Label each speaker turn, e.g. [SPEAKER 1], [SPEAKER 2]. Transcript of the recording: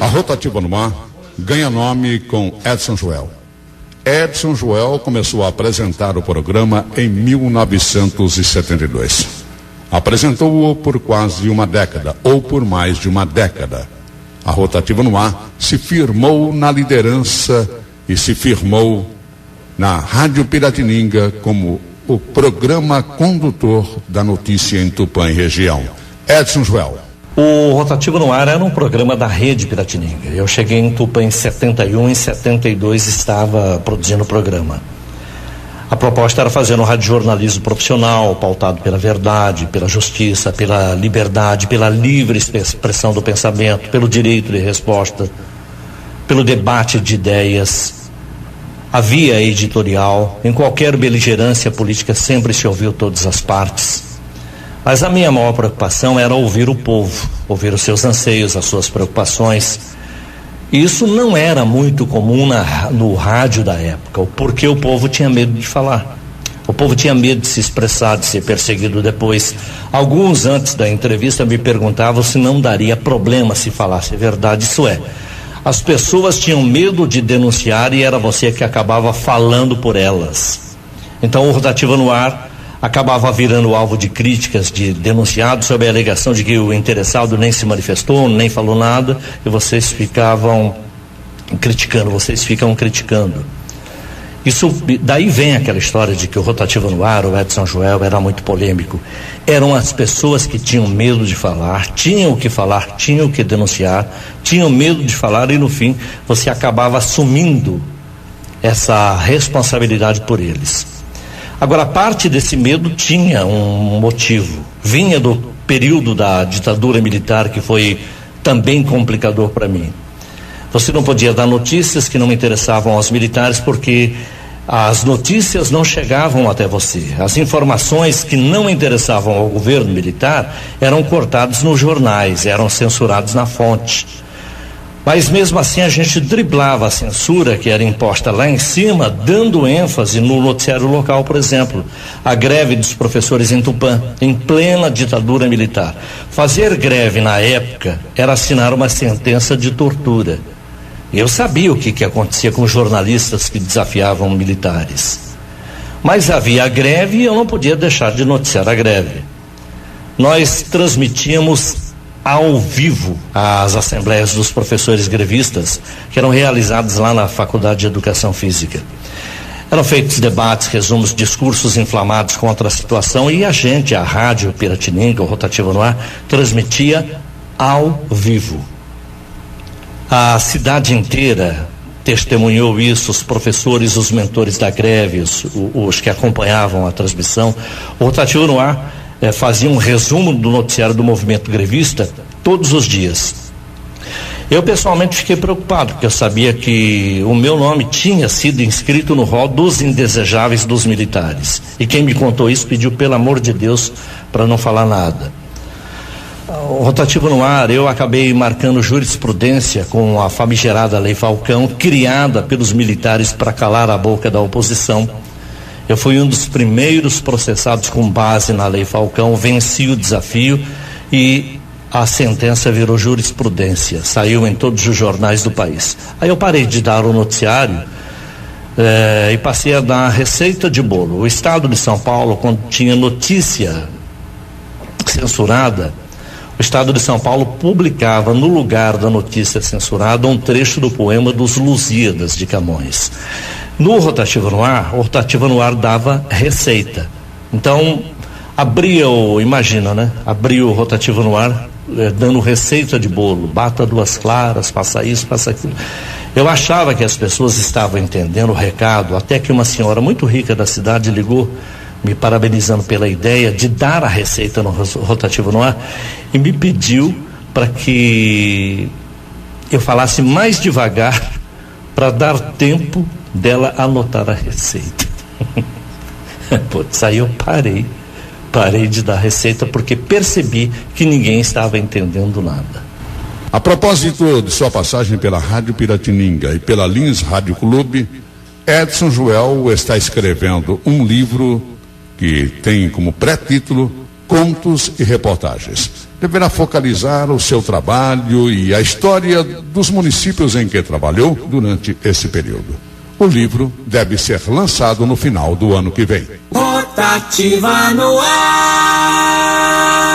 [SPEAKER 1] A Rotativa no Ar ganha nome com Edson Joel. Edson Joel começou a apresentar o programa em 1972. Apresentou-o por quase uma década, ou por mais de uma década. A Rotativa no Ar se firmou na liderança e se firmou na Rádio Piratininga como o programa condutor da notícia em Tupã e região. Edson Joel.
[SPEAKER 2] O Rotativa no Ar era um programa da Rede Piratininga. Eu cheguei em Tupã em 71, em 72 estava produzindo o programa. A proposta era fazer um radiojornalismo profissional, pautado pela verdade, pela justiça, pela liberdade, pela livre expressão do pensamento, pelo direito de resposta, pelo debate de ideias. Havia editorial, em qualquer beligerância política sempre se ouviu todas as partes. Mas a minha maior preocupação era ouvir o povo, ouvir os seus anseios, as suas preocupações. E isso não era muito comum no rádio da época, porque o povo tinha medo de falar. O povo tinha medo de se expressar, de ser perseguido depois. Alguns, antes da entrevista, me perguntavam se não daria problema se falasse a verdade. Isso é, as pessoas tinham medo de denunciar e era você que acabava falando por elas. Então o Rotativa no Ar acabava virando alvo de críticas de denunciados sob a alegação de que o interessado nem se manifestou, nem falou nada, e vocês ficam criticando. Isso, daí vem aquela história de que o Rotativa no Ar, o Edson Joel, era muito polêmico. Eram as pessoas que tinham medo de falar, tinham o que falar, tinham o que denunciar, tinham medo de falar, e no fim você acabava assumindo essa responsabilidade por eles. Agora, parte desse medo tinha um motivo. Vinha do período da ditadura militar, que foi também complicador para mim. Você não podia dar notícias que não interessavam aos militares, porque as notícias não chegavam até você. As informações que não interessavam ao governo militar eram cortadas nos jornais, eram censuradas na fonte. Mas mesmo assim a gente driblava a censura que era imposta lá em cima, dando ênfase no noticiário local, por exemplo, a greve dos professores em Tupã, em plena ditadura militar. Fazer greve na época era assinar uma sentença de tortura. Eu sabia o que acontecia com jornalistas que desafiavam militares. Mas havia a greve e eu não podia deixar de noticiar a greve. Nós transmitíamos ao vivo as assembleias dos professores grevistas, que eram realizadas lá na Faculdade de Educação Física. Eram feitos debates, resumos, discursos inflamados contra a situação, e a Rádio Piratininga, o Rotativa no Ar, transmitia ao vivo. A cidade inteira testemunhou isso, os professores, os mentores da greve, os que acompanhavam a transmissão. O Rotativa no Ar fazia um resumo do noticiário do movimento grevista todos os dias. Eu pessoalmente fiquei preocupado, porque eu sabia que o meu nome tinha sido inscrito no rol dos indesejáveis dos militares. E quem me contou isso pediu, pelo amor de Deus, para não falar nada. O Rotativa no Ar, eu acabei marcando jurisprudência com a famigerada Lei Falcão, criada pelos militares para calar a boca da oposição. Eu fui um dos primeiros processados com base na Lei Falcão, venci o desafio e a sentença virou jurisprudência, saiu em todos os jornais do país. Aí eu parei de dar o noticiário e passei a dar receita de bolo. O Estado de São Paulo, quando tinha notícia censurada, o Estado de São Paulo publicava no lugar da notícia censurada um trecho do poema dos Lusíadas de Camões. No Rotativa no Ar, o Rotativa no Ar dava receita. Então, abria o Rotativa no Ar dando receita de bolo, bata 2 claras, faça isso, faça aquilo. Eu achava que as pessoas estavam entendendo o recado, até que uma senhora muito rica da cidade ligou, me parabenizando pela ideia de dar a receita no Rotativa no Ar, e me pediu para que eu falasse mais devagar para dar tempo dela anotar a receita. Putz, aí eu parei de dar receita, porque percebi que ninguém estava entendendo nada.
[SPEAKER 1] A propósito de sua passagem pela Rádio Piratininga e pela Lins Rádio Clube, Edson Joel está escrevendo um livro que tem como pré-título Contos e Reportagens. deverá focalizar o seu trabalho e a história dos municípios em que trabalhou durante esse período. O livro deve ser lançado no final do ano que vem.
[SPEAKER 3] Rotativa no ar.